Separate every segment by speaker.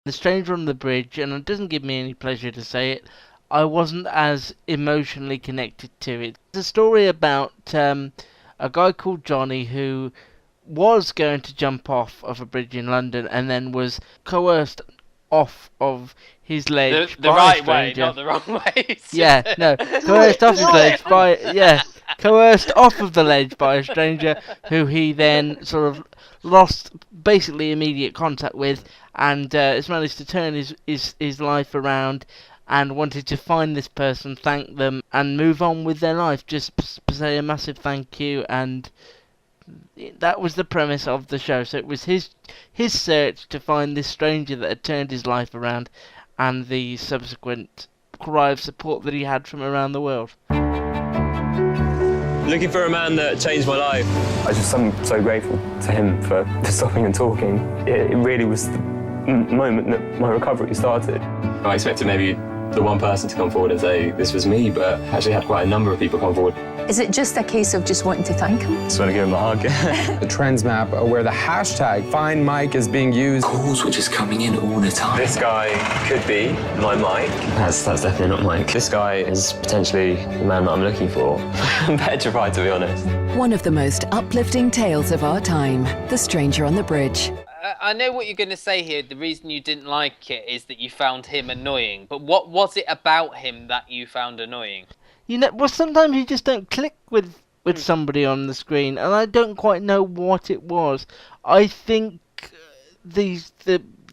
Speaker 1: The Stranger on the Bridge, and it doesn't give me any pleasure to say it, I wasn't as emotionally connected to it. It's a story about a guy called Johnny who was going to jump off of a bridge in London and then was coerced off of his ledge
Speaker 2: The
Speaker 1: by a
Speaker 2: right way,
Speaker 1: stranger.
Speaker 2: not the wrong way.
Speaker 1: Yeah, no, coerced off his ledge by, coerced off of the ledge by a stranger who he then sort of lost basically immediate contact with, and has managed to turn his life around and wanted to find this person, thank them, and move on with their life. Just say a massive thank you, and that was the premise of the show. So it was his search to find this stranger that had turned his life around, and the subsequent cry of support that he had from around the world.
Speaker 3: Looking for a man that changed my life.
Speaker 4: I'm so grateful to him for stopping and talking. It really was the moment that my recovery started.
Speaker 3: I expected maybe the one person to come forward and say this was me, but actually had quite a number of people come forward.
Speaker 5: Is it just a case of just wanting to thank him?
Speaker 3: Just want to give him a hug.
Speaker 6: The trends map where the hashtag Find Mike is being used.
Speaker 7: Calls were just coming in all the time.
Speaker 3: This guy could be my Mike.
Speaker 7: That's definitely not Mike.
Speaker 3: This guy is potentially the man that I'm looking for. I'm petrified, to be honest.
Speaker 8: One of the most uplifting tales of our time, The Stranger on the Bridge.
Speaker 2: I know what you're going to say here. The reason you didn't like it is that you found him annoying. But what was it about him that you found annoying?
Speaker 1: You know, well, sometimes you just don't click with somebody on the screen, and I don't quite know what it was. I think the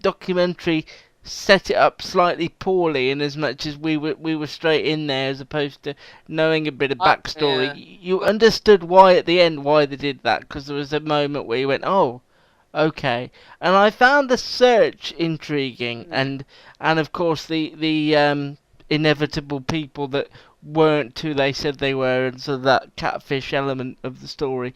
Speaker 1: documentary set it up slightly poorly, in as much as we were straight in there as opposed to knowing a bit of backstory.
Speaker 2: Yeah.
Speaker 1: You understood why at the end why they did that, because there was a moment where you went, oh, okay. And I found the search intriguing, and of course the inevitable people that weren't who they said they were, and so that catfish element of the story.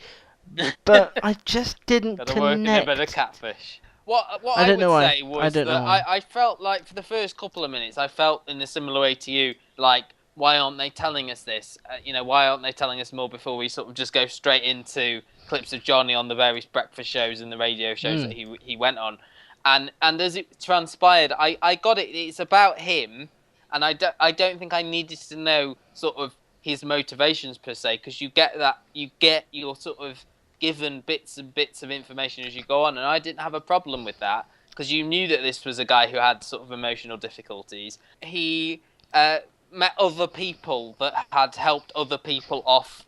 Speaker 1: But I just didn't
Speaker 2: Gotta work in a bit of catfish. What I would say was that I felt like for the first couple of minutes, I felt in a similar way to you, like, why aren't they telling us this? Why aren't they telling us more before we sort of just go straight into clips of Johnny on the various breakfast shows and the radio shows that he went on? And as it transpired, I got it. It's about him, and I don't think I needed to know sort of his motivations per se, because you get your sort of given bits and bits of information as you go on, and I didn't have a problem with that, because you knew that this was a guy who had sort of emotional difficulties. He met other people that had helped other people off,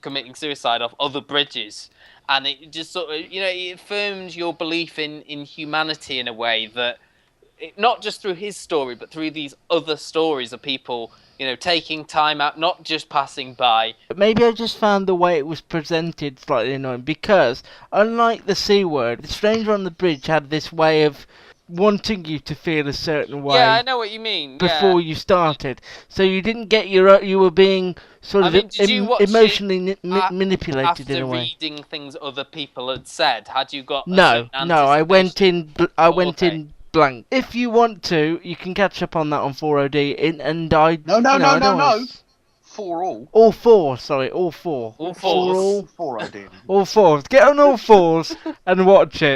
Speaker 2: committing suicide off other bridges, and it just sort of, it affirmed your belief in humanity in a way that, not just through his story, but through these other stories of people, taking time out, not just passing by.
Speaker 1: Maybe I just found the way it was presented slightly annoying, because unlike the C Word, The Stranger on the Bridge had this way of wanting you to feel a certain way.
Speaker 2: Yeah, I know what you mean.
Speaker 1: Before you started, so you didn't get you were being sort of emotionally manipulated in a way.
Speaker 2: After reading things other people had said, had you got
Speaker 1: no? I went in blank. If you want to, you can catch up on that on 4OD. And I
Speaker 9: No. For all.
Speaker 1: All four. Sorry, all four.
Speaker 2: All fours.
Speaker 9: All 4OD.
Speaker 1: All fours. Get on all fours and watch it.